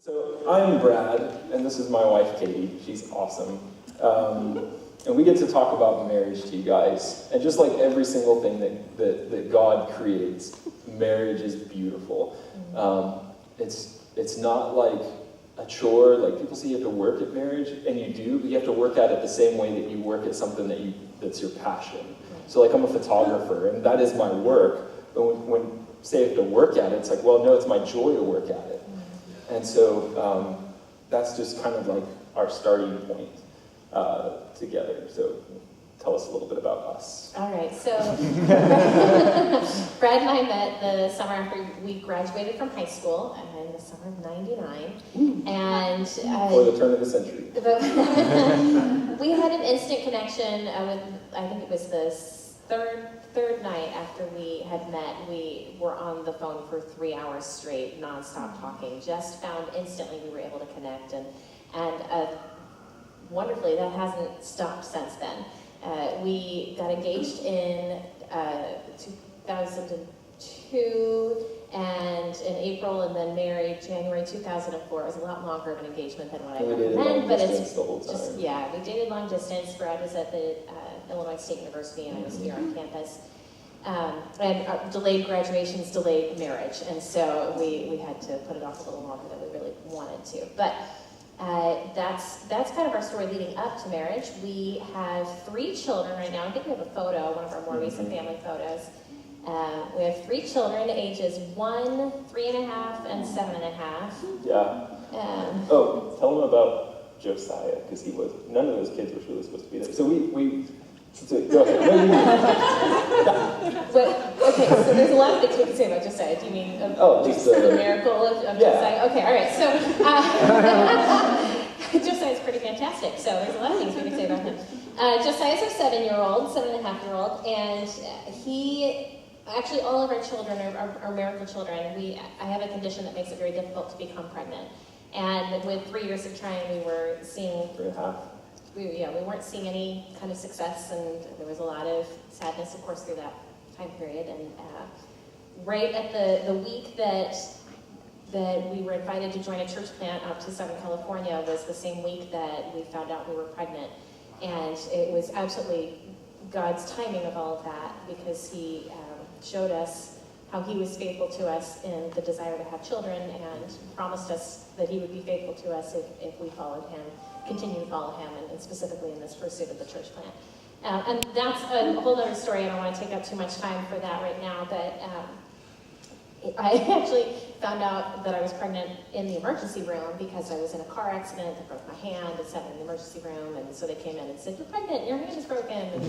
So I'm Brad, and this is my wife, Katie. She's awesome. And we get to talk about marriage to you guys. And just like every single thing that God creates, marriage is beautiful. It's not like a chore. Like people say you have to work at marriage, and you do, but you have to work at it the same way that you work at something that's your passion. So like I'm a photographer, and that is my work. But when say I have to work at it, it's like, well, no, it's my joy to work at it. And so that's just kind of like our starting point together. So tell us a little bit about us. All right, so Brad and I met the summer after we graduated from high school in the summer of '99. And for the turn of the century. We had an instant connection with, I think it was the third night after we had met. We were on the phone for 3 hours straight, nonstop talking. Just found instantly we were able to connect, and wonderfully that hasn't stopped since then. We got engaged in 2002 and in April, and then married January 2004. It was a lot longer of an engagement than what I recommend, but it's the whole time. just, yeah, we dated long distance. Brad was at the Illinois State University, and I was here on campus. And delayed graduations, delayed marriage, and so we had to put it off a little longer than we really wanted to. But that's kind of our story leading up to marriage. We have 3 children right now. I think we have a photo, one of our more recent family photos. We have 3 children, ages 1, 3.5, and 7.5. Yeah. Tell them about Josiah, because none of those kids were really supposed to be there. So go ahead. Okay, so there's a lot of things we can say about Josiah. Do you mean just the miracle of Josiah? Okay, all right. So Josiah's pretty fantastic. So there's a lot of things we can say about him. Josiah's our 7.5-year-old, and actually all of our children are miracle children. I have a condition that makes it very difficult to become pregnant. And with 3 years of trying, we were seeing 3.5. We weren't seing any kind of success, and there was a lot of sadness, of course, through that time period. And right at the week that we were invited to join a church plant out to Southern California was the same week that we found out we were pregnant. And it was absolutely God's timing of all of that, because he showed us how he was faithful to us in the desire to have children, and promised us that he would be faithful to us if we followed him, continue to follow him, and specifically in this pursuit of the church plant. And that's a whole other story. I don't want to take up too much time for that right now, but I actually found out that I was pregnant in the emergency room because I was in a car accident that broke my hand and sat in the emergency room, and so they came in and said, "You're pregnant, your hand is broken." And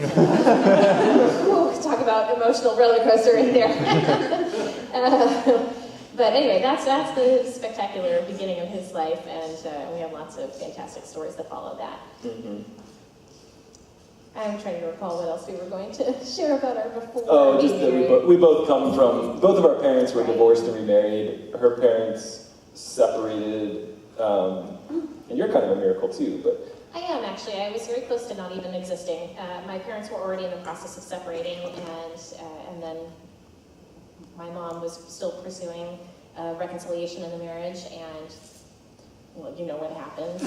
so, talk about emotional roller coaster right there. But anyway, that's the spectacular beginning of his life, and we have lots of fantastic stories that follow that. I'm trying to recall what else we were going to share about our before. Oh, just that we both come from, both of our parents were divorced and remarried. Her parents separated, and you're kind of a miracle too, but... I am, actually. I was very close to not even existing. My parents were already in the process of separating, and then my mom was still pursuing reconciliation in the marriage, and well, you know what happened.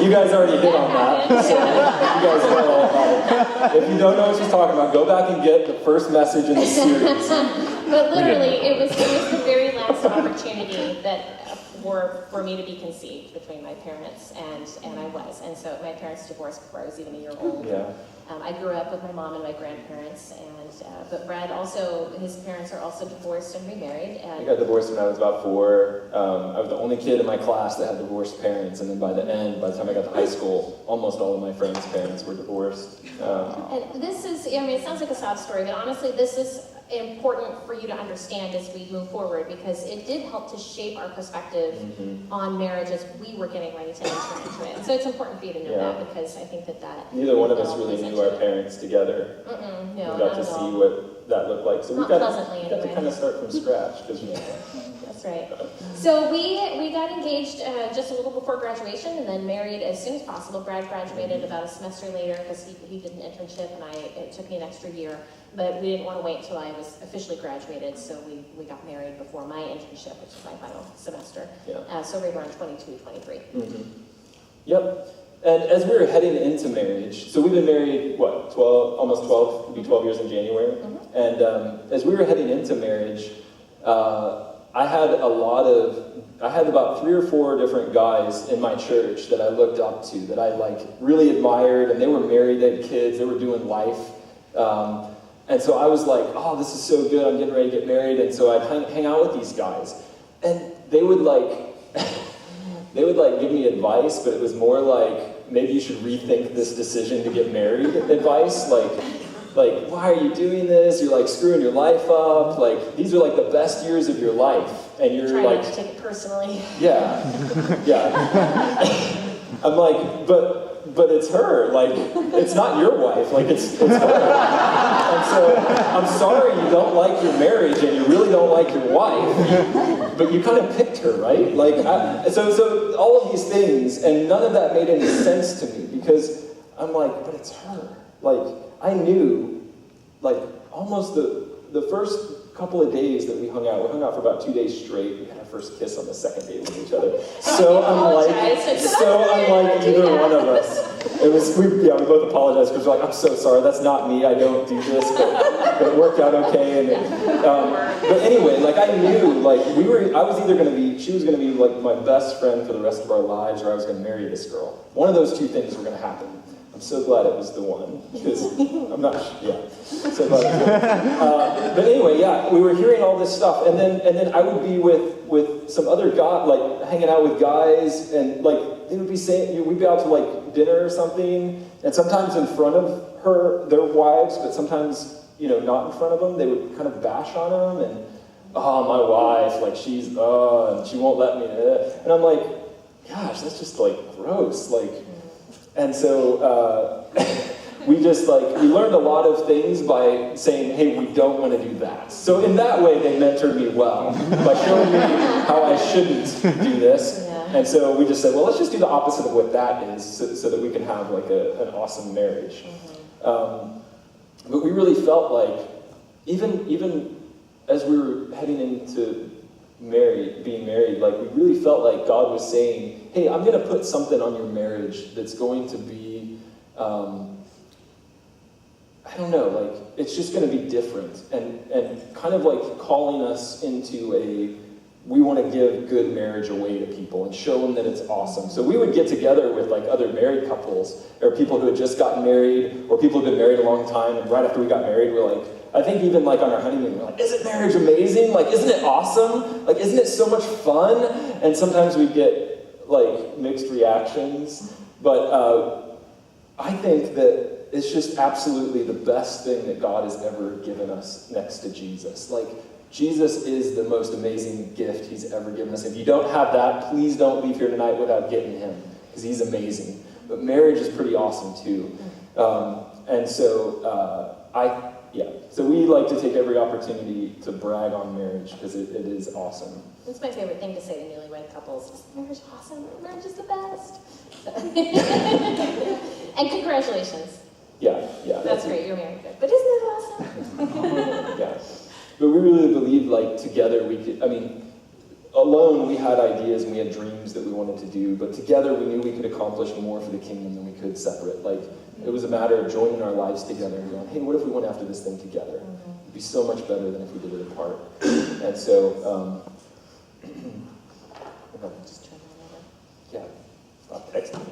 You guys already hit on that. So you guys know all about it. If you don't know what she's talking about, go back and get the first message in the series. But literally, it was the very last opportunity that for me to be conceived between my parents, and I was. And so my parents divorced before I was even a year old. Yeah. I grew up with my mom and my grandparents, but Brad also, his parents are also divorced and remarried. And I got divorced when I was about 4. I was the only kid in my class that had divorced parents, and then by the time I got to high school, almost all of my friends' parents were divorced. And this is, it sounds like a sob story, but honestly, this is important for you to understand as we move forward, because it did help to shape our perspective on marriage as we were getting ready to enter into it. And so it's important for you to know that, because I think that neither one of us really knew our parents together. No, we got to see what that looked like. So Not we pleasantly, got to anyway. kind of start from scratch because That's right. So we got engaged just a little before graduation and then married as soon as possible. Brad graduated about a semester later because he did an internship, and it took me an extra year. But we didn't want to wait until I was officially graduated, so we got married before my internship, which is my final semester. Yeah. So right around 22, 23. Mm-hmm. Yep. And as we were heading into marriage, so we've been married, what, 12, almost 12, it'll be 12 years in January. Mm-hmm. And as we were heading into marriage, I had about 3 or 4 different guys in my church that I looked up to, that I really admired, and they were married, they had kids, they were doing life. And so I was like, oh, this is so good, I'm getting ready to get married. And so I'd hang out with these guys. And they would give me advice, but it was more like, maybe you should rethink this decision to get married advice. Like, why are you doing this? You're screwing your life up. These are the best years of your life. And you're trying not to take it personally. Yeah. I'm like, but it's her. It's not your wife. It's her. And so I'm sorry you don't like your marriage and you really don't like your wife, but you kind of picked her, right? So all of these things, and none of that made any sense to me because I'm like, but it's her. I knew, almost the first couple of days that we hung out for about 2 days straight. We had our first kiss on the second date with each other. So unlike either one of us. We both apologized because we're like, I'm so sorry, that's not me, I don't do this, but it worked out okay. But anyway, I knew, I was either going to be, she was going to be my best friend for the rest of our lives, or I was going to marry this girl. One of those two things were going to happen. I'm so glad it was the one, because I'm not, so glad it was the one. But anyway, we were hearing all this stuff, and then I would be with some other guy, hanging out with guys, and they would be saying, we'd be out to dinner or something, and sometimes in front of their wives, but sometimes, not in front of them, they would kind of bash on them, and, oh, my wife, she's, and she won't let me, and I'm like, gosh, that's just gross, and so we just we learned a lot of things by saying, hey, we don't want to do that. So in that way, they mentored me well by showing me how I shouldn't do this. Yeah. And so we just said, well, let's just do the opposite of what that is, so that we can have an awesome marriage. Mm-hmm. But we really felt even as we were heading into being married, we really felt like God was saying, hey, I'm going to put something on your marriage that's going to be, I don't know, it's just going to be different, and kind of calling us into we want to give good marriage away to people and show them that it's awesome. So we would get together with other married couples, or people who had just gotten married, or people who had been married a long time, and right after we got married, we're I think even on our honeymoon, we're isn't marriage amazing? Isn't it awesome? Isn't it so much fun? And sometimes we get mixed reactions, but I think that it's just absolutely the best thing that God has ever given us next to Jesus. Jesus is the most amazing gift he's ever given us. If you don't have that, please don't leave here tonight without getting him, because he's amazing. But marriage is pretty awesome too. And so so we like to take every opportunity to brag on marriage, because it is awesome. That's my favorite thing to say to newlywed couples. Is marriage awesome? Marriage is the best. And congratulations. Yeah. That's great, you're married good. But isn't it awesome? Yeah. But we really believe together we could, alone we had ideas and we had dreams that we wanted to do, but together we knew we could accomplish more for the kingdom than we could separate. It was a matter of joining our lives together and going, hey, what if we went after this thing together? Mm-hmm. It'd be so much better than if we did it apart. And so, just turn it over. Yeah, stop texting me.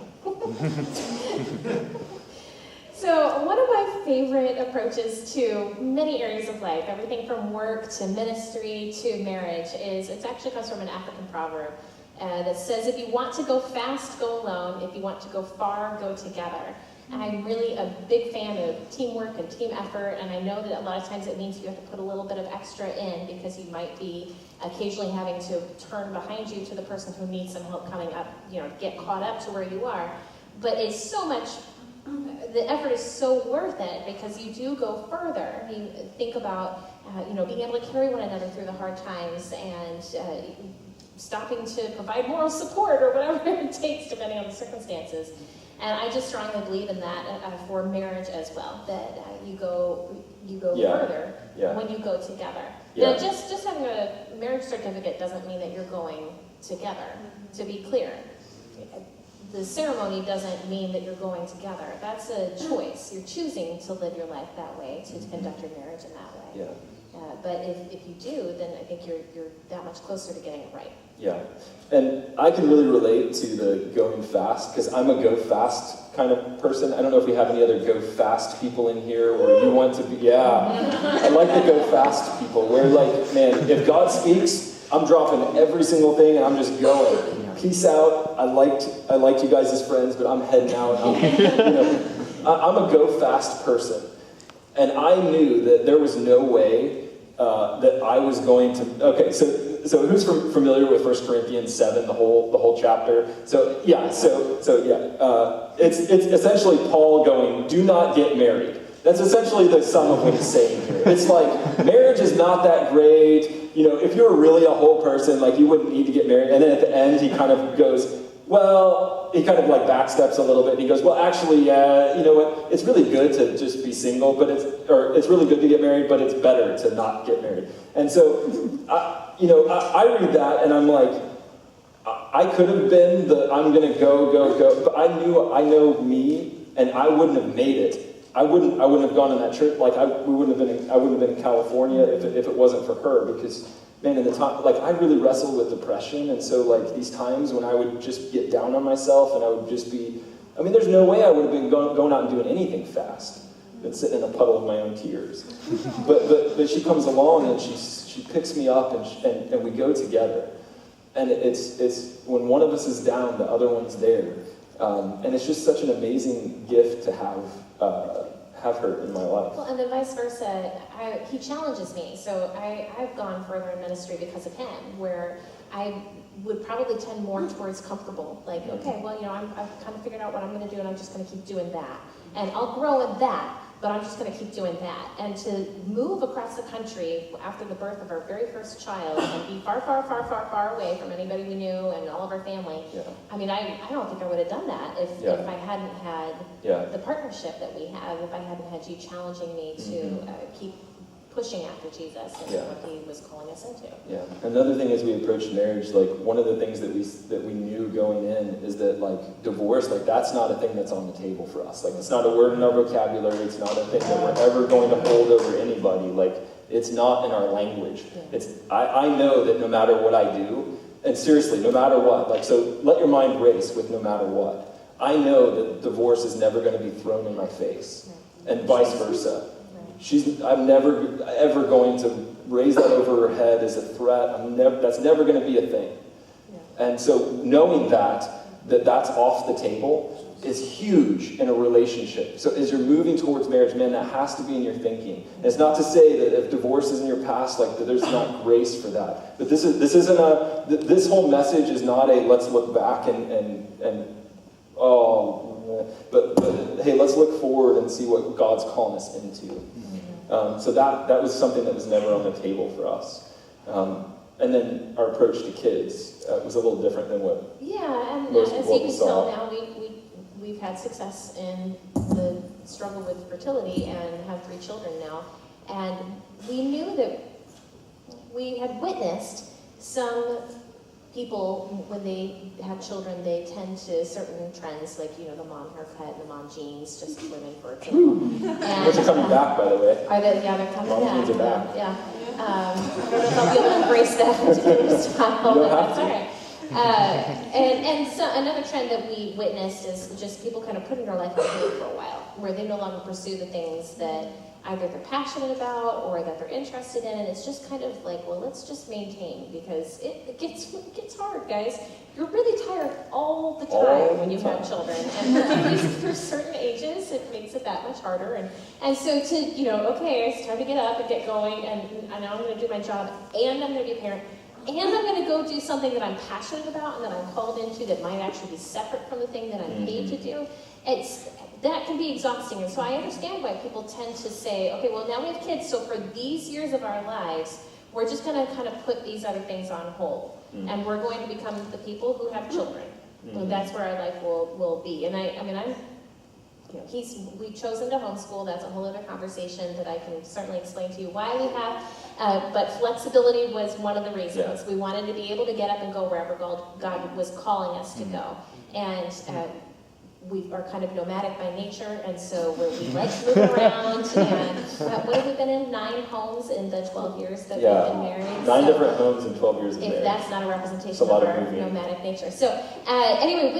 So one of my favorite approaches to many areas of life, everything from work to ministry to marriage, it actually comes from an African proverb that says, if you want to go fast, go alone. If you want to go far, go together. And I'm really a big fan of teamwork and team effort, and I know that a lot of times it means you have to put a little bit of extra in, because you might be occasionally having to turn behind you to the person who needs some help coming up, get caught up to where you are. But it's so much the effort is so worth it because you do go further. You think about, being able to carry one another through the hard times and stopping to provide moral support or whatever it takes depending on the circumstances. And I just strongly believe in that for marriage as well, that you go further when you go together. Yeah. Now, just having a marriage certificate doesn't mean that you're going together, to be clear. The ceremony doesn't mean that you're going together. That's a choice. You're choosing to live your life that way, to conduct your marriage in that way. Yeah. But if you do, then I think you're that much closer to getting it right. Yeah, and I can really relate to the going fast, because I'm a go fast kind of person. I don't know if we have any other go fast people in here, or you want to be, I like the go fast people, where like, man, if God speaks, I'm dropping every single thing and I'm just going. Peace out, I liked you guys as friends, but I'm heading out. I'm a go fast person. And I knew that there was no way that I was going to, okay, so who's familiar with 1 Corinthians 7, the whole chapter? It's essentially Paul going, do not get married. That's essentially the sum of what he's saying here. It's like, marriage is not that great. If you were really a whole person, like, you wouldn't need to get married. And then at the end, he kind of goes, well, he kind of like backsteps a little bit, and he goes, well, actually, you know what, it's really good to just be single, but it's really good to get married, but it's better to not get married. And so, I read that, and I'm like, I could have been I'm gonna go, but I know me, and I wouldn't have made it. I wouldn't have gone in that church, like, I wouldn't have been in California if it wasn't for her, because, man, in the time, like, I really wrestled with depression, and so, like, these times when I would just get down on myself, and I would just be, there's no way I would have been going out and doing anything fast, than sitting in a puddle of my own tears. But she comes along, and she picks me up, and we go together. And it's when one of us is down, the other one's there. And it's just such an amazing gift to have her in my life. Well, and then vice versa, he challenges me. So I've gone further in ministry because of him, where I would probably tend more towards comfortable. Like, okay, well, I've kind of figured out what I'm going to do, and I'm just going to keep doing that. And I'll grow in that, but I'm just going to keep doing that. And to move across the country after the birth of our very first child and be far, far, far, far, far away from anybody we knew and all of our family, I don't think I would have done that if I hadn't had the partnership that we have, if I hadn't had you challenging me to keep pushing after Jesus and what he was calling us into. Yeah. Another thing as we approach marriage, like, one of the things that we knew going in is that, like, divorce, like, that's not a thing that's on the table for us. Like, it's not a word in our vocabulary. It's not a thing that we're ever going to hold over anybody. Like, it's not in our language. I know that no matter what I do, and seriously, no matter what, like, so let your mind race with no matter what. I know that divorce is never going to be thrown in my face, and vice versa. I'm never ever going to raise that over her head as a threat. That's never going to be a thing. Yeah. And so knowing that's off the table is huge in a relationship. So as you're moving towards marriage, man, that has to be in your thinking. And it's not to say that if divorce is in your past, like, that there's not grace for that. But this whole message is not a let's look back but hey, let's look forward and see what God's calling us into. So that was something that was never on the table for us. And then our approach to kids was a little different than what most as what you we can saw. tell now, we've had success in the struggle with fertility and have 3 children now. And we knew that we had witnessed some people, when they have children, they tend to certain trends, like, the mom haircut, the mom jeans, just women for example. Which are coming back, by the way. Are they? Yeah, they're coming mom back. jeans are back. Yeah. I don't know if I'll be able to embrace that particular style, but that's all right. And so another trend that we witnessed is just people kind of putting their life on hold for a while, where they no longer pursue the things that either they're passionate about or that they're interested in, and it's just kind of like, well, let's just maintain, because it gets hard, guys. You're really tired all the time when you have children, and particularly through certain ages, it makes it that much harder. And so okay, it's time to get up and get going, and now I'm going to do my job, and I'm going to be a parent. and I'm going to go do something that I'm passionate about and that I'm called into that might actually be separate from the thing that I'm paid to do. That can be exhausting. And so I understand why people tend to say, okay, well, now we have kids, so for these years of our lives, we're just going to kind of put these other things on hold. And we're going to become the people who have children. So that's where our life will be. And we've chosen to homeschool. That's a whole other conversation that I can certainly explain to you why we have. But flexibility was one of the reasons. Yeah. We wanted to be able to get up and go wherever God was calling us to go. And we are kind of nomadic by nature, and so we like to move around. And what have we been in? 9 homes in the 12 years that we've been married. 9 different homes in 12 years of marriage. If that's not a representation of our nomadic nature. So anyway,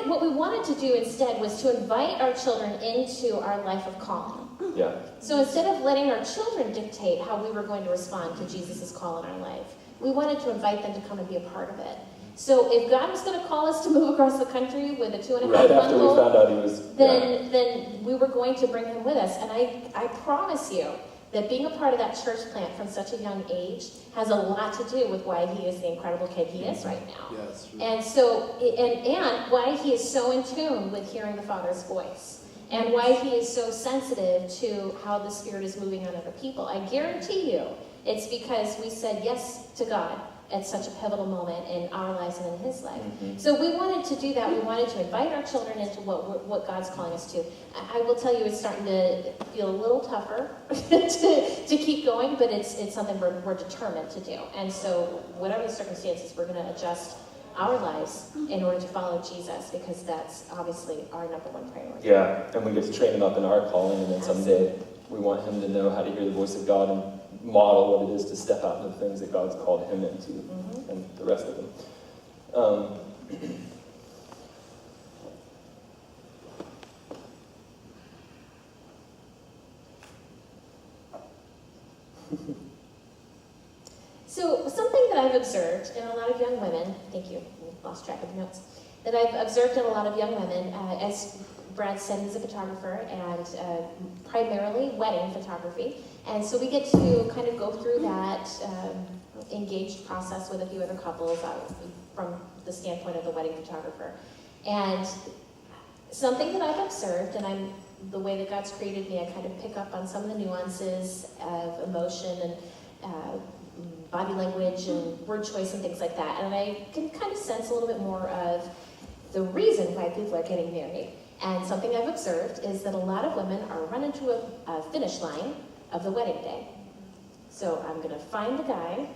what we wanted to do instead was to invite our children into our life of calling. Yeah. So instead of letting our children dictate how we were going to respond to Jesus' call in our life, we wanted to invite them to come and be a part of it. So if God was going to call us to move across the country with a 2.5-month-old, right after we found out he was, then we were going to bring him with us. And I promise you that being a part of that church plant from such a young age has a lot to do with why he is the incredible kid he is right now. Yeah, that's true. And so, and why he is so in tune with hearing the Father's voice. And why he is so sensitive to how the Spirit is moving on other people. I guarantee you, it's because we said yes to God at such a pivotal moment in our lives and in his life. So we wanted to do that. We wanted to invite our children into what God's calling us to. I will tell you, it's starting to feel a little tougher to keep going, but it's something we're determined to do. And so whatever the circumstances, we're going to adjust our lives in order to follow Jesus, because that's obviously our number one priority. Yeah, and we get to train him up in our calling, and then someday we want him to know how to hear the voice of God and model what it is to step out into the things that God's called him into, and the rest of them. So something that I've observed in a lot of young women, thank you, I lost track of the notes, that I've observed in a lot of young women, as Brad said, he's a photographer, and primarily wedding photography. And so we get to kind of go through that engaged process with a few other couples from the standpoint of the wedding photographer. And something that I've observed, and the way that God's created me, I kind of pick up on some of the nuances of emotion and body language and word choice and things like that. And I can kind of sense a little bit more of the reason why people are getting married. And something I've observed is that a lot of women are running to a finish line of the wedding day. So I'm going to find the guy,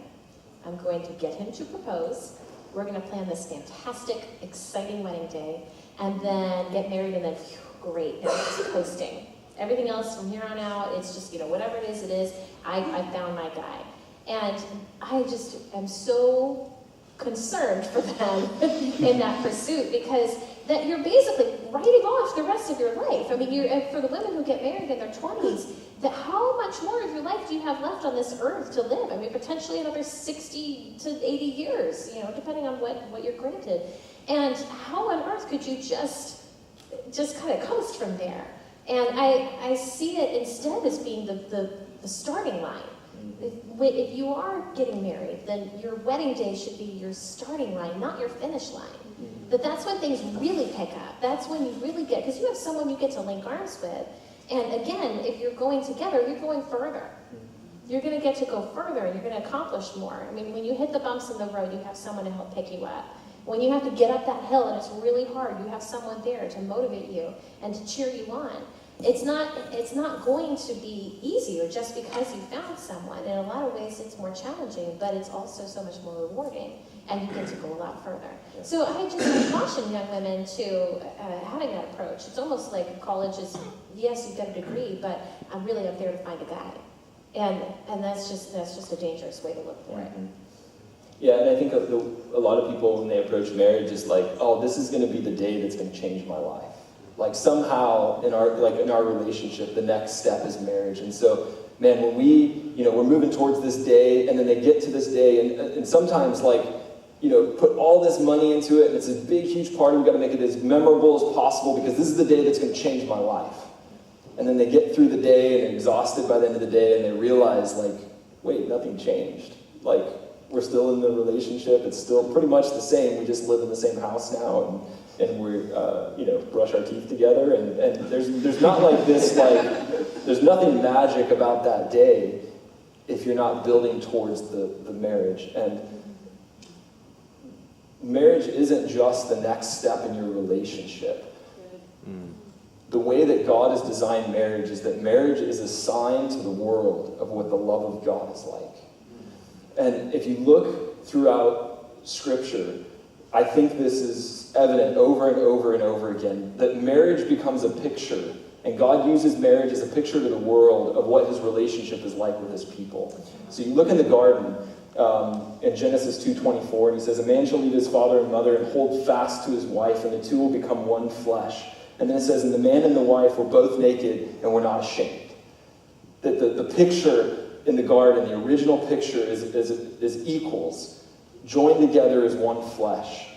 I'm going to get him to propose, we're going to plan this fantastic, exciting wedding day, and then get married, and then, phew, great, now it's coasting. Everything else from here on out, it's just, whatever it is, I found my guy. And I just am so concerned for them in that pursuit, because that you're basically writing off the rest of your life. I mean, for the women who get married in their 20s, that how much more of your life do you have left on this earth to live? I mean, potentially another 60 to 80 years, depending on what you're granted. And how on earth could you just kind of coast from there? And I see it instead as being the starting line. If you are getting married, then your wedding day should be your starting line, not your finish line. But that's when things really pick up. That's when you really get, because you have someone you get to link arms with. And again, if you're going together, you're going further. You're going to get to go further, and you're going to accomplish more. I mean, when you hit the bumps in the road, you have someone to help pick you up. When you have to get up that hill and it's really hard, you have someone there to motivate you and to cheer you on. It's not going to be easier just because you found someone. In a lot of ways, it's more challenging, but it's also so much more rewarding, and you get to go a lot further. So I just caution young women to having that approach. It's almost like college is, yes, you've got a degree, but I'm really up there to find a guy, and that's just a dangerous way to look for it. Yeah, and I think a lot of people, when they approach marriage, is like, oh, this is going to be the day that's going to change my life. Like somehow in our relationship, the next step is marriage. And so, man, when we're moving towards this day, and then they get to this day, and sometimes put all this money into it, and it's a big, huge party. We've got to make it as memorable as possible, because this is the day that's going to change my life. And then they get through the day and they're exhausted by the end of the day, and they realize, wait, nothing changed. we're still in the relationship. It's still pretty much the same. We just live in the same house now, and we brush our teeth together. And there's not like this, like, there's nothing magic about that day if you're not building towards the marriage. And marriage isn't just the next step in your relationship. The way that God has designed marriage is that marriage is a sign to the world of what the love of God is like. And if you look throughout Scripture, I think this is evident over and over and over again, that marriage becomes a picture, and God uses marriage as a picture to the world of what his relationship is like with his people. So you look in the garden, in Genesis 2:24, and he says, "A man shall leave his father and mother and hold fast to his wife, and the two will become one flesh." And then it says, "And the man and the wife were both naked and were not ashamed." That the picture in the garden, the original picture is equals, joined together as one flesh,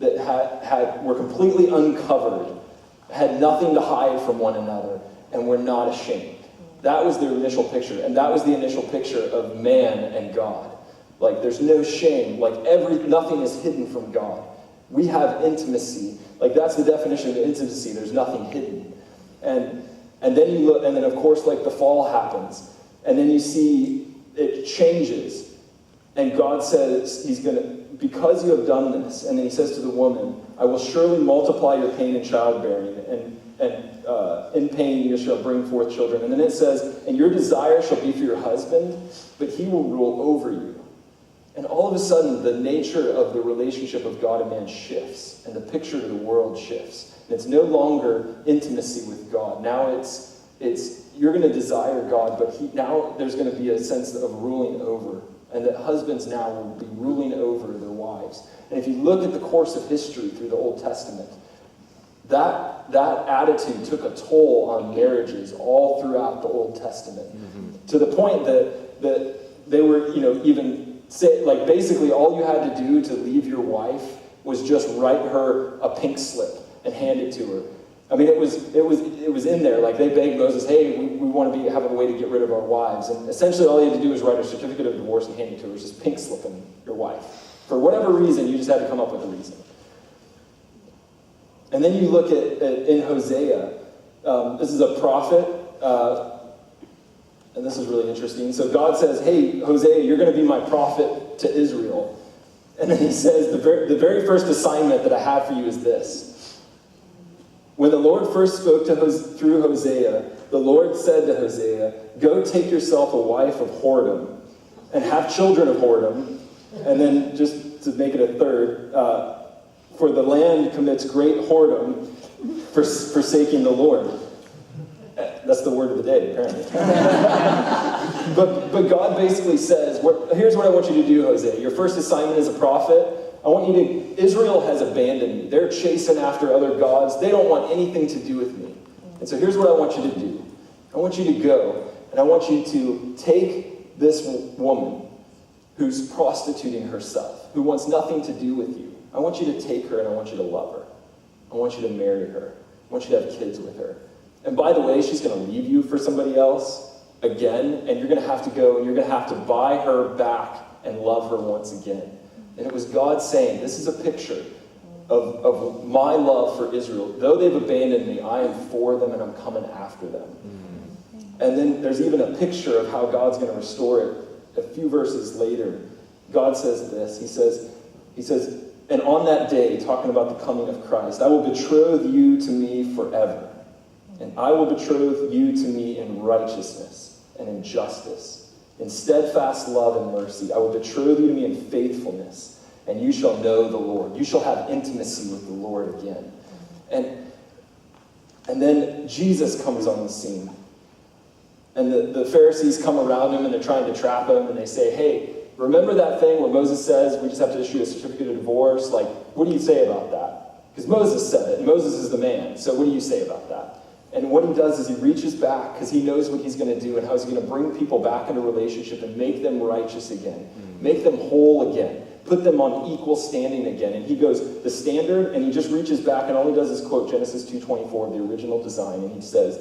that were completely uncovered, had nothing to hide from one another, and were not ashamed. That was their initial picture, and that was the initial picture of man and God. Like, there's no shame. Like, nothing is hidden from God. We have intimacy. Like, that's the definition of intimacy. There's nothing hidden. And then you look, and then of course, like, the fall happens, and then you see it changes, and God says he's going to, because you have done this, and then he says to the woman, "I will surely multiply your pain in childbearing, and in pain you shall bring forth children." And then it says, "And your desire shall be for your husband, but he will rule over you." And all of a sudden, the nature of the relationship of God and man shifts, and the picture to the world shifts. And it's no longer intimacy with God. Now it's you're going to desire God, but now there's going to be a sense of ruling over, and that husbands now will be ruling over their wives. And if you look at the course of history through the Old Testament, that attitude took a toll on marriages all throughout the Old Testament, to the point that they were, even say, like, basically all you had to do to leave your wife was just write her a pink slip and hand it to her. I mean, it was in there. Like, they begged Moses, "Hey, we want to have a way to get rid of our wives." And essentially all you had to do was write a certificate of divorce and hand it to her. It's just pink slipping your wife. For whatever reason, you just had to come up with a reason. And then you look at in Hosea. This is a prophet, and this is really interesting. So God says, "Hey, Hosea, you're going to be my prophet to Israel." And then he says, the very first assignment that I have for you is this. "When the Lord first spoke through Hosea, the Lord said to Hosea, 'Go take yourself a wife of whoredom and have children of whoredom.'" And then, just to make it a third, "For the land commits great whoredom, forsaking the Lord." That's the word of the day, apparently. But God basically says, "Here's what I want you to do, Hosea. Your first assignment as a prophet, Israel has abandoned me. They're chasing after other gods. They don't want anything to do with me. And so here's what I want you to do. I want you to go, and I want you to take this woman who's prostituting herself, who wants nothing to do with you. I want you to take her, and I want you to love her. I want you to marry her. I want you to have kids with her. And by the way, she's going to leave you for somebody else again, and you're going to have to go, and you're going to have to buy her back and love her once again." And it was God saying, this is a picture of my love for Israel. Though they've abandoned me, I am for them, and I'm coming after them. And then there's even a picture of how God's going to restore it. A few verses later, God says this. He says, "And on that day," talking about the coming of Christ, "I will betroth you to me forever. And I will betroth you to me in righteousness and in justice, in steadfast love and mercy. I will betroth you to me in faithfulness, and you shall know the Lord." You shall have intimacy with the Lord again. And then Jesus comes on the scene. And the Pharisees come around him, and they're trying to trap him, and they say, "Hey, remember that thing where Moses says we just have to issue a certificate of divorce? Like, what do you say about that? Because Moses said it, and Moses is the man, so what do you say about that?" And what he does is he reaches back, because he knows what he's going to do and how he's going to bring people back into relationship and make them righteous again, make them whole again, put them on equal standing again. And he goes, the standard, and he just reaches back, and all he does is quote Genesis 2:24, the original design, and he says,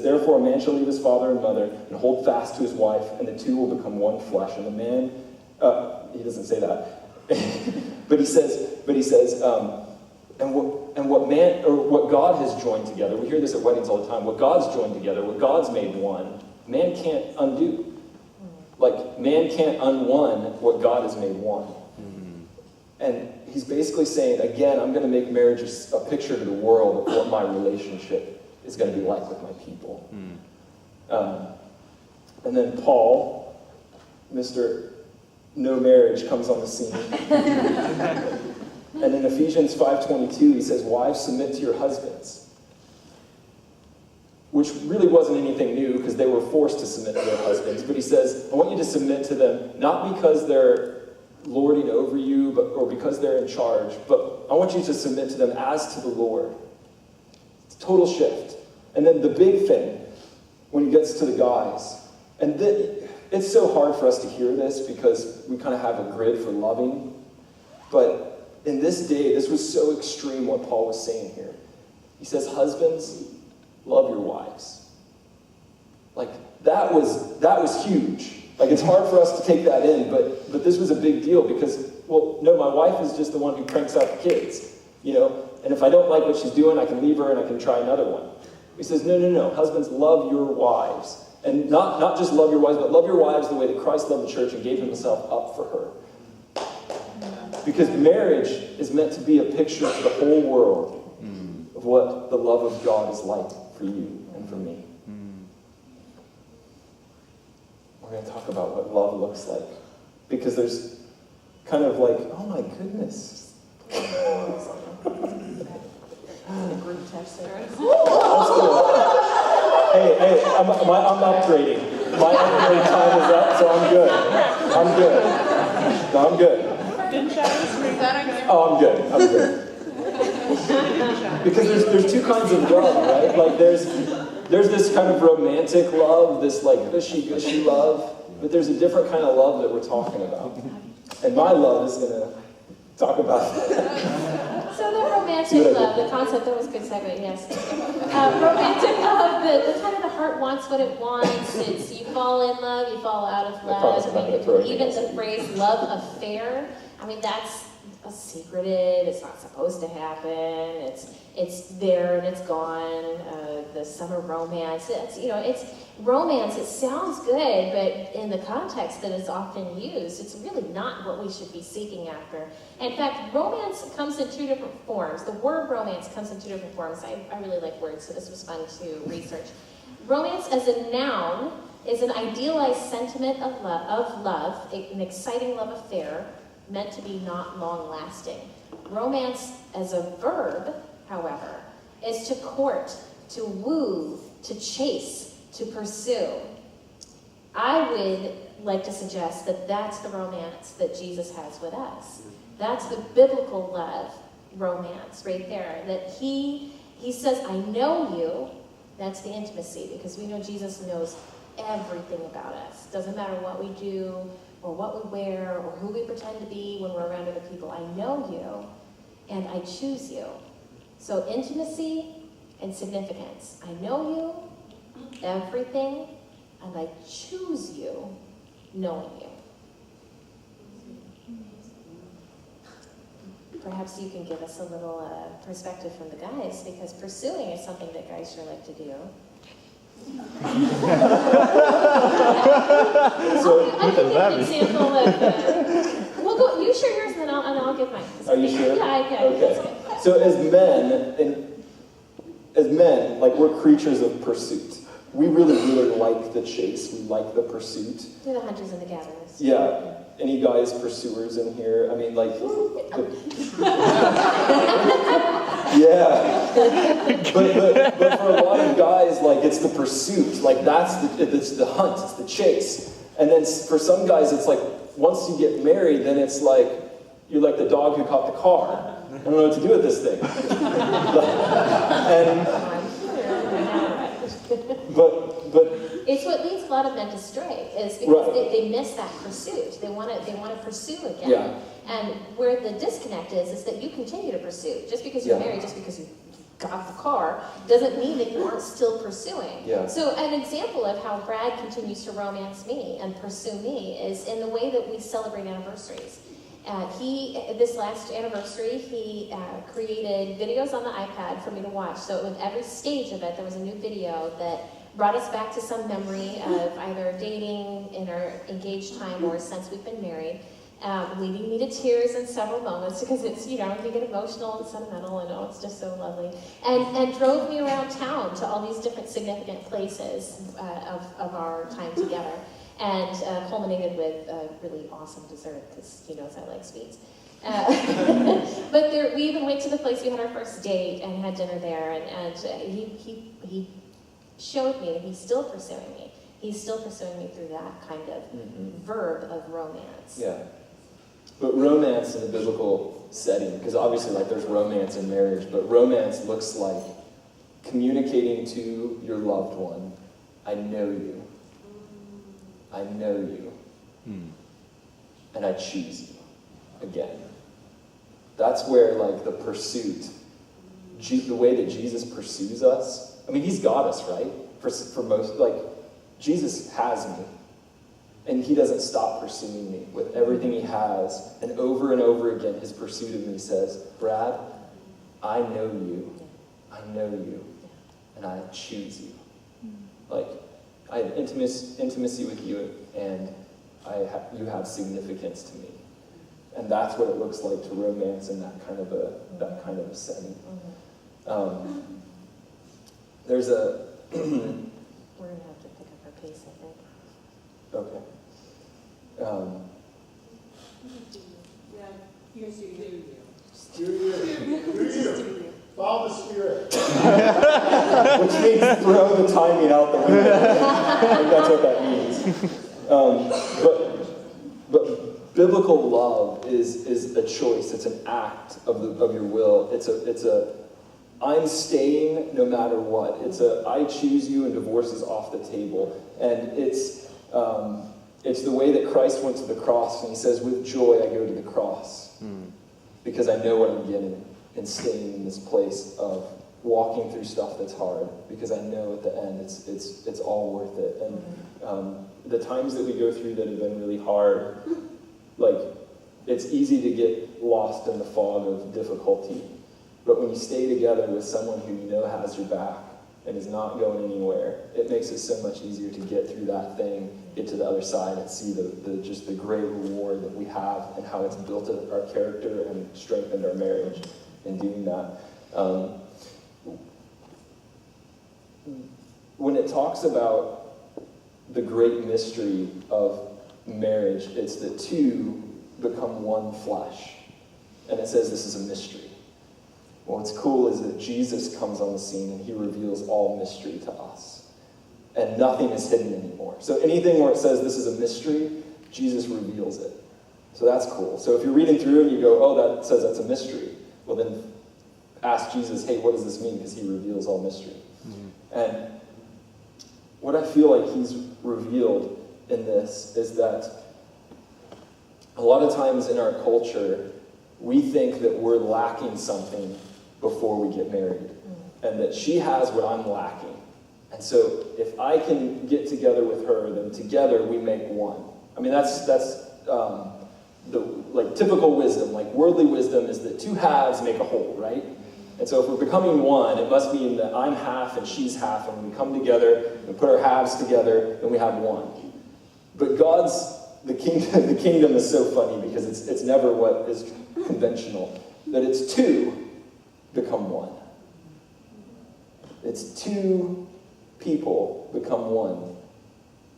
"Therefore a man shall leave his father and mother and hold fast to his wife, and the two will become one flesh." And the man, he doesn't doesn't say that. but he says, and what God has joined together, we hear this at weddings all the time, what God's joined together, what God's made one, man can't undo. Like, man can't unone what God has made one. And he's basically saying, again, I'm going to make marriage a picture to the world of what my relationship is going to be like with my people. And then Paul, Mr. No Marriage, comes on the scene. And in Ephesians 5:22, he says, wives, submit to your husbands. Which really wasn't anything new, because they were forced to submit to their husbands. But he says, I want you to submit to them, not because they're lording over you, or because they're in charge, but I want you to submit to them as to the Lord. It's a total shift. And then the big thing, when he gets to the guys, and it's so hard for us to hear this because we kind of have a grid for loving, but in this day, this was so extreme what Paul was saying here. He says, husbands, love your wives. Like, that was huge. Like, it's hard for us to take that in, but this was a big deal because, well, no, my wife is just the one who cranks out the kids, and if I don't like what she's doing, I can leave her and I can try another one. He says, no, husbands, love your wives. And not just love your wives, but love your wives the way that Christ loved the church and gave himself up for her. Because marriage is meant to be a picture to the whole world of what the love of God is like for you and for me. We're going to talk about what love looks like. Because there's kind of like, oh my goodness. Hey, I'm upgrading. My upgrade time is up, so I'm good. No, I'm good. Oh, I'm good. Because there's two kinds of love, right? Like there's this kind of romantic love, this like gushy love, but there's a different kind of love that we're talking about. And my love is going to talk about that. So the romantic love, the concept, that was a good segue, yes. Romantic love, the kind of the heart wants what it wants. It's you fall in love, you fall out of love. Even the phrase love affair, that's secretive, it's not supposed to happen, it's there and it's gone, the summer romance, it's romance, it sounds good, but in the context that it's often used, it's really not what we should be seeking after. In fact, romance comes in two different forms. The word romance comes in two different forms. I really like words, so this was fun to research. Romance as a noun is an idealized sentiment of love, an exciting love affair, meant to be not long-lasting. Romance as a verb, however, is to court, to woo, to chase, to pursue. I would like to suggest that that's the romance that Jesus has with us. That's the biblical love romance right there. That he says, I know you. That's the intimacy, because we know Jesus knows everything about us. Doesn't matter what we do, or what we wear, or who we pretend to be when we're around other people. I know you, and I choose you. So intimacy and significance. I know you, everything, and I choose you, knowing you. Perhaps you can give us a little perspective from the guys, because pursuing is something that guys sure like to do. So, I can give an example of, well, go, you share yours, and then I'll give mine. Are you sure? Yeah. Okay. So as men, like, we're creatures of pursuit. We really like the chase. We like the pursuit. We're the hunters and the gatherers. Yeah. Any guys pursuers in here? Yeah. But for a lot of guys, like, it's the pursuit. Like, it's the hunt, it's the chase. And then for some guys, it's like, once you get married, then it's like, you're like the dog who caught the car. I don't know what to do with this thing. But it's what leads a lot of men to stray, is because they miss that pursuit. They want to pursue again. Yeah. And where the disconnect is that you continue to pursue. Just because you're married, just because you got the car, doesn't mean that you aren't still pursuing. Yeah. So an example of how Brad continues to romance me and pursue me is in the way that we celebrate anniversaries. This last anniversary, he created videos on the iPad for me to watch. So with every stage of it, there was a new video that brought us back to some memory of either dating in our engaged time or since we've been married, leading me to tears in several moments because it's, you get emotional and sentimental and it's just so lovely. And drove me around town to all these different significant places of our time together. And culminated with a really awesome dessert because he knows I like sweets. But we even went to the place we had our first date and had dinner there, and he showed me that he's still pursuing me. He's still pursuing me through that kind of verb of romance. Yeah. But romance in a biblical setting, because obviously there's romance in marriage, but romance looks like communicating to your loved one, I know you. I know you, and I choose you again. That's where, the pursuit, the way that Jesus pursues us. I mean, he's got us, right? For most, Jesus has me, and he doesn't stop pursuing me with everything he has. And over again, his pursuit of me says, Brad, I know you, and I choose you. I have intimacy with you, and you have significance to me, and that's what it looks like to romance in that kind of a setting. There's a. We're gonna have to pick up our pace, I think. Okay. You. Follow the Spirit. Which means throw the timing out the window. I think that's what that means. But biblical love is a choice. It's an act of your will. It's a I'm staying no matter what. It's a I choose you and divorce is off the table. And it's the way that Christ went to the cross, and he says, with joy I go to the cross because I know what I'm getting. And staying in this place of walking through stuff that's hard, because I know at the end it's all worth it. And the times that we go through that have been really hard, it's easy to get lost in the fog of difficulty. But when you stay together with someone who you know has your back and is not going anywhere, it makes it so much easier to get through that thing, get to the other side, and see the great reward that we have and how it's built our character and strengthened our marriage. In doing that. When it talks about the great mystery of marriage, it's that two become one flesh. And it says this is a mystery. Well, what's cool is that Jesus comes on the scene and he reveals all mystery to us. And nothing is hidden anymore. So anything where it says this is a mystery, Jesus reveals it. So that's cool. So if you're reading through and you go, oh, that says that's a mystery, well then ask Jesus, hey, what does this mean? Because he reveals all mystery. And what I feel like he's revealed in this is that a lot of times in our culture, we think that we're lacking something before we get married. And that she has what I'm lacking. And so if I can get together with her, then together we make one. I mean, that's the typical wisdom, worldly wisdom is that two halves make a whole, right? And so if we're becoming one, it must mean that I'm half and she's half, and we come together and put our halves together and we have one. But the kingdom is so funny because it's never what is conventional, that it's two become one. It's two people become one.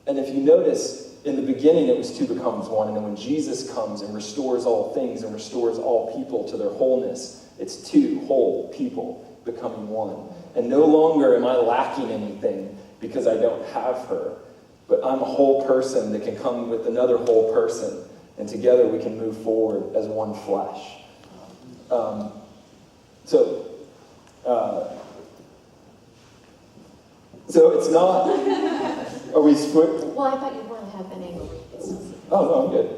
And if you notice, in the beginning, it was two becomes one, and then when Jesus comes and restores all things and restores all people to their wholeness, it's two whole people becoming one. And no longer am I lacking anything because I don't have her, but I'm a whole person that can come with another whole person, and together we can move forward as one flesh. So it's not. Are we split? Well, I thought you'd want to have an angle where you could still see. Oh, no, I'm good.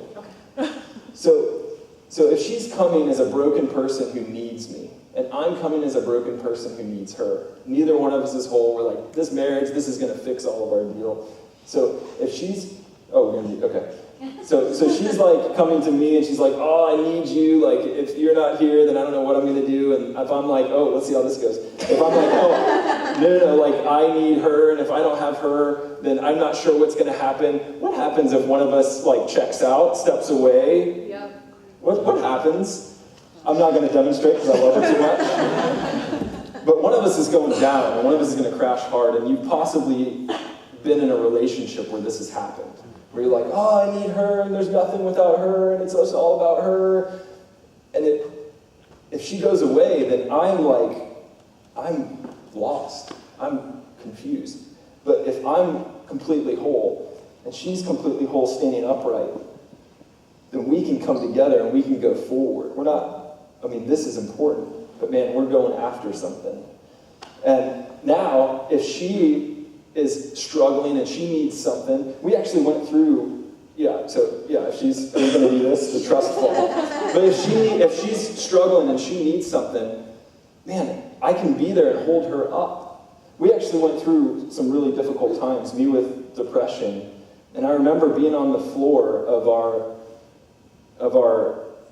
Okay. So So if she's coming as a broken person who needs me, and I'm coming as a broken person who needs her, neither one of us is whole. We're like, this marriage, this is going to fix all of our deal. So if she's, okay. So she's like coming to me and she's like, oh, I need you. Like, if you're not here, then I don't know what I'm going to do. And if I'm like, oh, let's see how this goes. If I'm like, oh, no, like I need her. And if I don't have her, then I'm not sure what's going to happen. What happens if one of us like checks out, steps away? Yep. What happens? I'm not going to demonstrate because I love her too much. But one of us is going down and one of us is going to crash hard. And you've possibly been in a relationship where this has happened. Where you're like, oh, I need her, and there's nothing without her, and it's all about her. And if she goes away, then I'm lost. I'm confused. But if I'm completely whole, and she's completely whole standing upright, then we can come together and we can go forward. This is important, but man, we're going after something. And now, if she is struggling and she needs something, we actually went through, if she's going to do this, the trust fall. But if she's struggling and she needs something, man, I can be there and hold her up. We actually went through some really difficult times, me with depression, and I remember being on the floor of our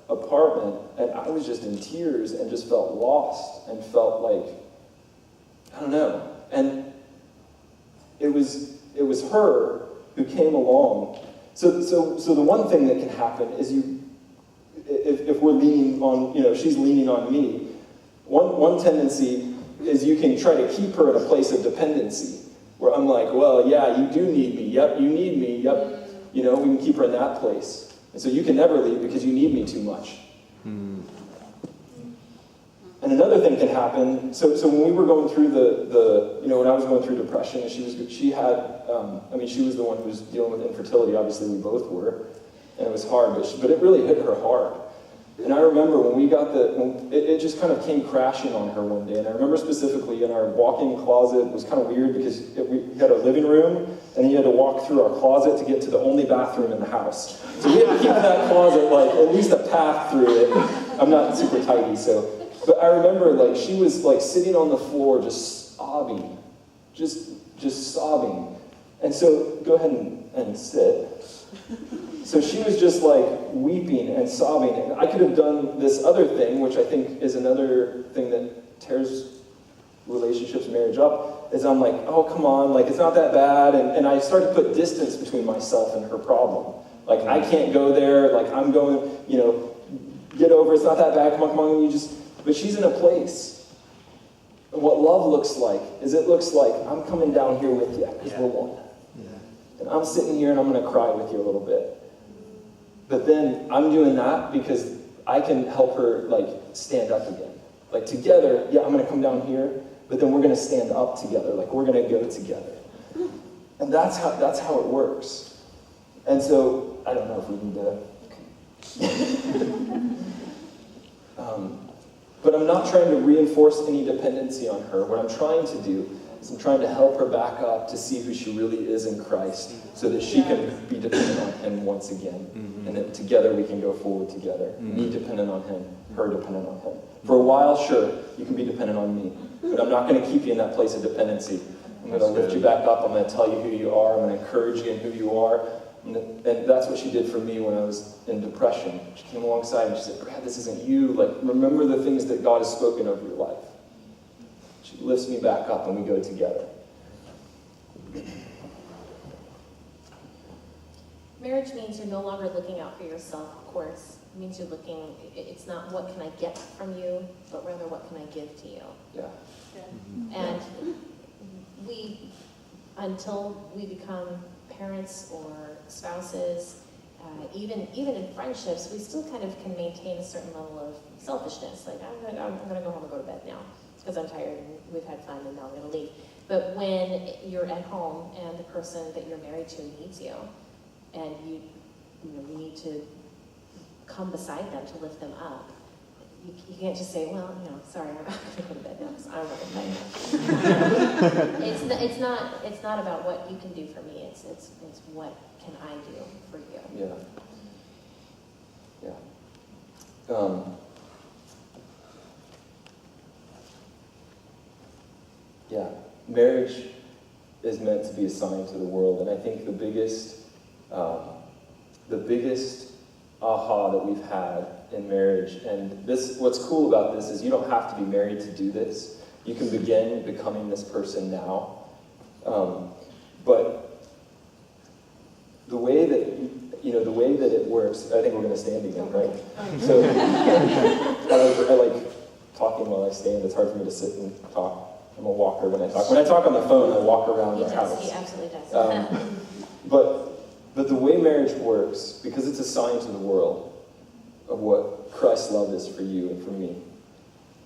apartment, and I was just in tears and just felt lost and felt like, I don't know. And it was her who came along. So the one thing that can happen is if we're leaning on, if she's leaning on me, one tendency is you can try to keep her in a place of dependency, where I'm like, well, yeah, you do need me. Yep, you need me. Yep, we can keep her in that place. And so you can never leave because you need me too much. And another thing can happen, so when we were going through when I was going through depression, and she was the one who was dealing with infertility, obviously we both were, and it was hard, but it really hit her hard. And I remember when it just kind of came crashing on her one day, and I remember specifically in our walk-in closet, it was kind of weird because we had a living room, and then you had to walk through our closet to get to the only bathroom in the house. So we had to keep that closet, like, at least a path through it. I'm not super tidy, but I remember, she was, sitting on the floor just sobbing. Just sobbing. And so, go ahead and sit. So she was just, weeping and sobbing. And I could have done this other thing, which I think is another thing that tears relationships, marriage up, is I'm like, oh, come on, it's not that bad. And I started to put distance between myself and her problem. I can't go there. I'm going, get over it. It's not that bad. Come on, But she's in a place. And what love looks like is it looks like I'm coming down here with you because we're one. Yeah. And I'm sitting here and I'm going to cry with you a little bit. But then I'm doing that because I can help her stand up again. Together, I'm going to come down here, but then we're going to stand up together. We're going to go together. And that's how it works. And so I don't know if we need to. But I'm not trying to reinforce any dependency on her. What I'm trying to do is I'm trying to help her back up to see who she really is in Christ so that she can be dependent on him once again. And that together we can go forward together. Me dependent on him, her dependent on him. For a while, sure, you can be dependent on me. But I'm not going to keep you in that place of dependency. I'm going to lift you back up. I'm going to tell you who you are. I'm going to encourage you in who you are. And that's what she did for me when I was in depression. She came alongside and she said, Brad, this isn't you. Remember the things that God has spoken over your life. She lifts me back up and we go together. Marriage means you're no longer looking out for yourself, of course. It means you're looking, it's not what can I get from you, but rather what can I give to you. Yeah. And until we become parents or spouses, even in friendships, we still kind of can maintain a certain level of selfishness. I'm gonna go home and go to bed now because I'm tired and we've had fun and now I'm gonna leave. But when you're at home and the person that you're married to needs you, and you need to come beside them to lift them up, you can't just say, well, sorry, I'm not going to go to bed now because I'm not going to bed. It's not about what you can do for me. It's what can I do for you. Yeah. Yeah, marriage is meant to be a sign to the world, and I think the biggest aha that we've had in marriage, and this, what's cool about this is you don't have to be married to do this. You can begin becoming this person now, but the way that it works, I think we're going to stand again, right? So I like talking while I stand. It's hard for me to sit and talk. I'm a walker when I talk. When I talk on the phone, I walk around the house. He absolutely does. But the way marriage works, because it's a sign to the world of what Christ's love is for you and for me,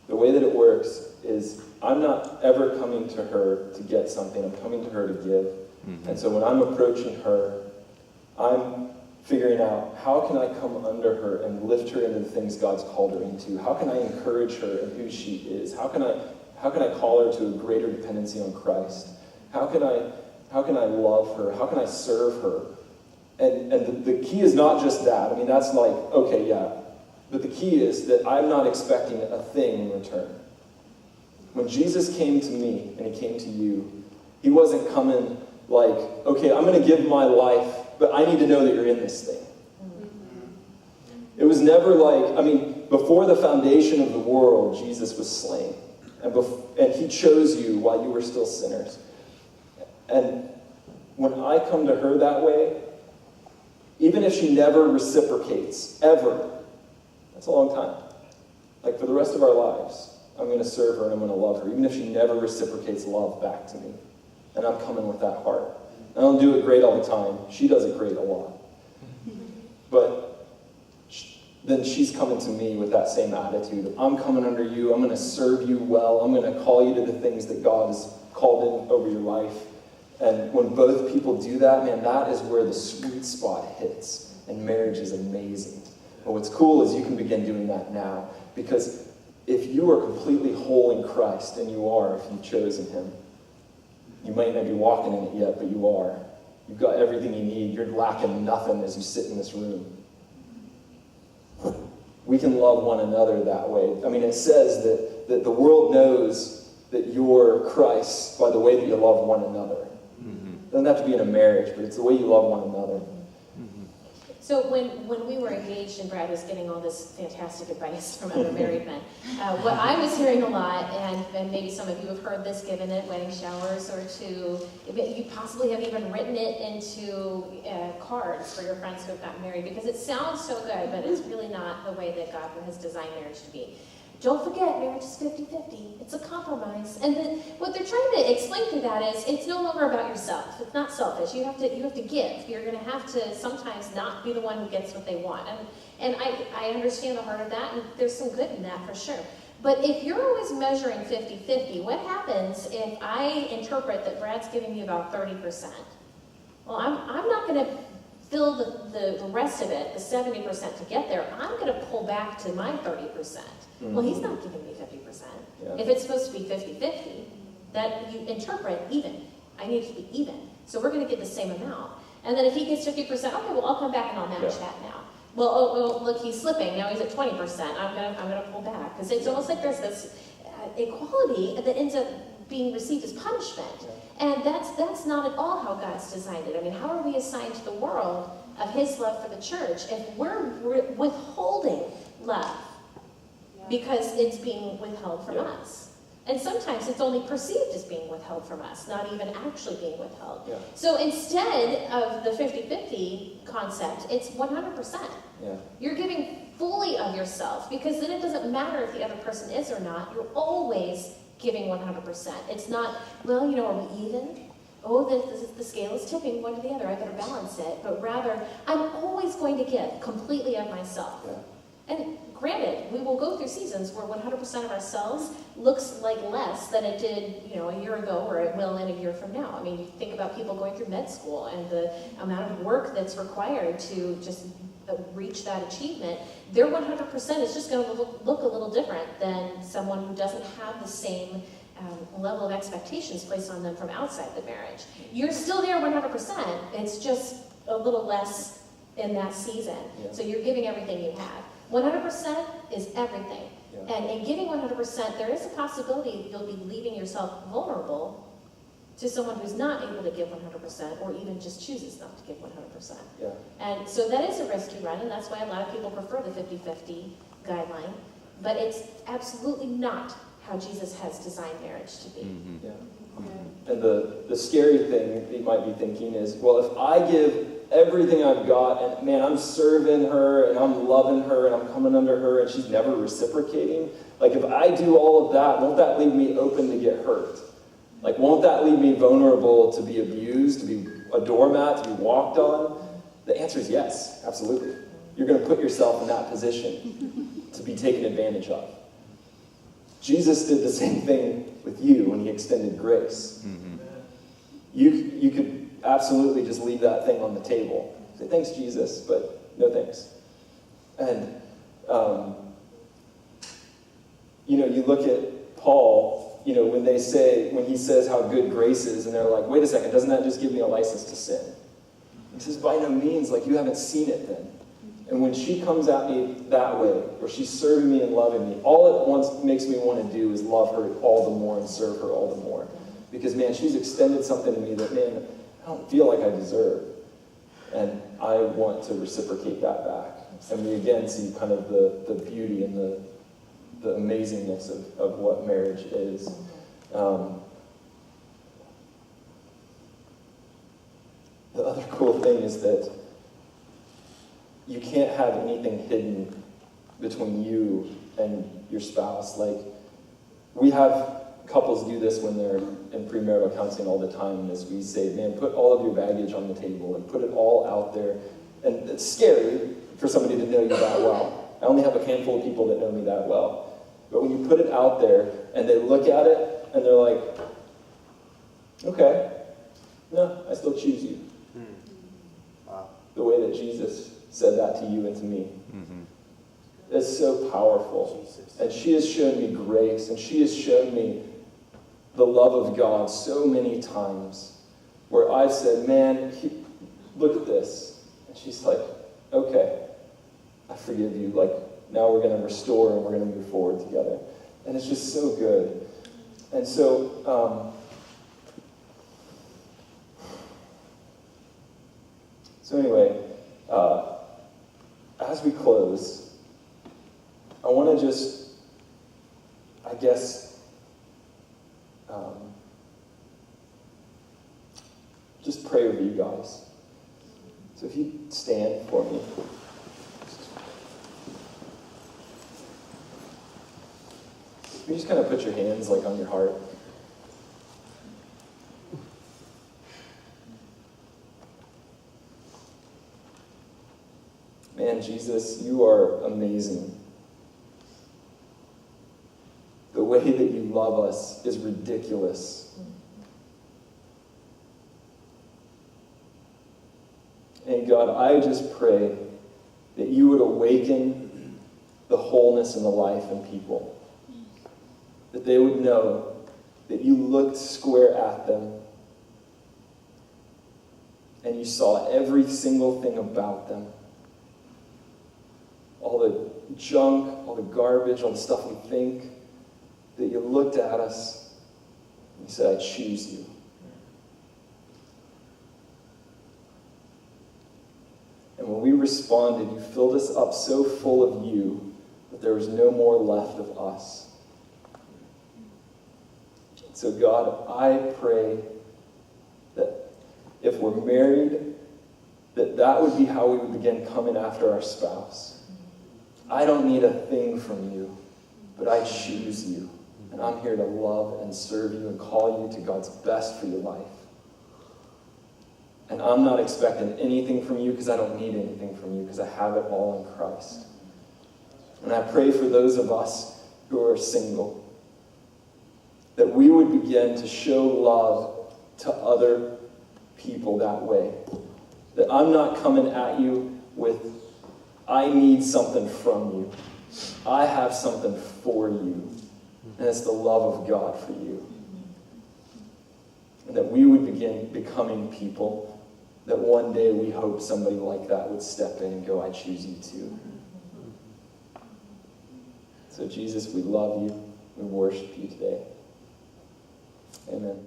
the way that it works is I'm not ever coming to her to get something. I'm coming to her to give. Mm-hmm. And so when I'm approaching her, I'm figuring out how can I come under her and lift her into the things God's called her into? How can I encourage her in who she is? How can I call her to a greater dependency on Christ? How can I love her? How can I serve her? And the key is not just that. I mean, that's like, okay, yeah. But the key is that I'm not expecting a thing in return. When Jesus came to me and he came to you, he wasn't coming like, okay, I'm going to give my life, but I need to know that you're in this thing. It was never like, I mean, before the foundation of the world, Jesus was slain. And he chose you while you were still sinners. And when I come to her that way, even if she never reciprocates, ever, that's a long time. Like for the rest of our lives, I'm going to serve her and I'm going to love her, even if she never reciprocates love back to me. And I'm coming with that heart. I don't do it great all the time. She does it great a lot. But then she's coming to me with that same attitude. I'm coming under you. I'm going to serve you well. I'm going to call you to the things that God has called in over your life. And when both people do that, man, that is where the sweet spot hits. And marriage is amazing. But what's cool is you can begin doing that now. Because if you are completely whole in Christ, and you are if you've chosen him, you might not be walking in it yet, but you are. You've got everything you need. You're lacking nothing as you sit in this room. We can love one another that way. I mean, it says that the world knows that you're Christ by the way that you love one another. It doesn't have to be in a marriage, but it's the way you love one another. So when we were engaged and Brad was getting all this fantastic advice from other married men, what I was hearing a lot, and maybe some of you have heard this given at wedding showers or you possibly have even written it into cards for your friends who have gotten married, because it sounds so good, but it's really not the way that God has designed marriage to be. Don't forget, marriage is 50-50. It's a compromise. And then what they're trying to explain through that is it's no longer about yourself. It's not selfish. You have to give. You're going to have to sometimes not be the one who gets what they want. And I understand the heart of that, and there's some good in that for sure. But if you're always measuring 50-50, what happens if I interpret that Brad's giving me about 30%? Well, I'm not going to fill the rest of it, the 70% to get there. I'm going to pull back to my 30%. Well, he's not giving me 50%. Yeah. If it's supposed to be 50-50, that you interpret even. I need to be even. So we're going to get the same amount. And then if he gets 50%, okay, well, I'll come back and I'll match that now. Well, oh, look, he's slipping. Now he's at 20%. I'm going to pull back. Because it's almost like there's this equality that ends up being received as punishment. And that's not at all how God's designed it. I mean, how are we assigned to the world of his love for the church if we're withholding love because it's being withheld from us? And sometimes it's only perceived as being withheld from us, not even actually being withheld. Yeah. So instead of the 50-50 concept, it's 100%. Yeah. You're giving fully of yourself, because then it doesn't matter if the other person is or not. You're always giving 100%. It's not, well, are we even? Oh, the scale is tipping one to the other. I better balance it. But rather, I'm always going to give completely of myself. Yeah. And granted, we will go through seasons where 100% of ourselves looks like less than it did, a year ago, or it will in a year from now. I mean, you think about people going through med school and the amount of work that's required to just reach that achievement. Their 100% is just going to look a little different than someone who doesn't have the same level of expectations placed on them from outside the marriage. You're still there 100%. It's just a little less in that season. Yeah. So you're giving everything you have. 100% is everything. Yeah. And in giving 100%, there is a possibility you'll be leaving yourself vulnerable to someone who's not able to give 100% or even just chooses not to give 100%. Yeah. And so that is a risk you run, and that's why a lot of people prefer the 50-50 guideline. But it's absolutely not how Jesus has designed marriage to be. Yeah. And the scary thing you might be thinking is, well, if I give everything I've got, and man, I'm serving her, and I'm loving her, and I'm coming under her, and she's never reciprocating, like if I do all of that, won't that leave me open to get hurt? Like, won't that leave me vulnerable to be abused, to be a doormat, to be walked on? The answer is yes, absolutely. You're going to put yourself in that position to be taken advantage of. Jesus did the same thing with you when he extended grace. Mm-hmm. You could absolutely just leave that thing on the table. Say, thanks, Jesus, but no thanks. And, you look at Paul, when he says how good grace is, and they're like, wait a second, doesn't that just give me a license to sin? He says, by no means, like you haven't seen it then. And when she comes at me that way, or she's serving me and loving me, all it once makes me want to do is love her all the more and serve her all the more. Because, man, she's extended something to me that, man, I don't feel like I deserve. And I want to reciprocate that back. And we again see kind of the beauty and the amazingness of what marriage is. The other cool thing is that you can't have anything hidden between you and your spouse. Like, we have couples do this when they're in premarital counseling all the time, as we say, man, put all of your baggage on the table and put it all out there. And it's scary for somebody to know you that well. I only have a handful of people that know me that well. But when you put it out there and they look at it and they're like, okay, no, I still choose you. Wow. The way that Jesus said that to you and to me. Mm-hmm. It's so powerful. And she has shown me grace, and she has shown me the love of God so many times where I've said, man, look at this. And she's like, okay, I forgive you. Like, now we're going to restore and we're going to move forward together. And it's just so good. And so, anyway, as we close, I want to just, I guess, just pray over you guys. So if you stand for me. You just kind of put your hands like on your heart. Man, Jesus, you are amazing. The way that you love us is ridiculous. And God, I just pray that you would awaken the wholeness in the life in people. That they would know that you looked square at them and you saw every single thing about them. All the junk, all the garbage, all the stuff we think, that you looked at us and you said, I choose you. And when we responded, you filled us up so full of you that there was no more left of us. So God, I pray that if we're married, that would be how we would begin coming after our spouse. I don't need a thing from you, but I choose you. And I'm here to love and serve you and call you to God's best for your life. And I'm not expecting anything from you because I don't need anything from you because I have it all in Christ. And I pray for those of us who are single, that we would begin to show love to other people that way. That I'm not coming at you with, I need something from you. I have something for you. And it's the love of God for you. And that we would begin becoming people that one day we hope somebody like that would step in and go, I choose you too. So Jesus, we love you. We worship you today. Amen.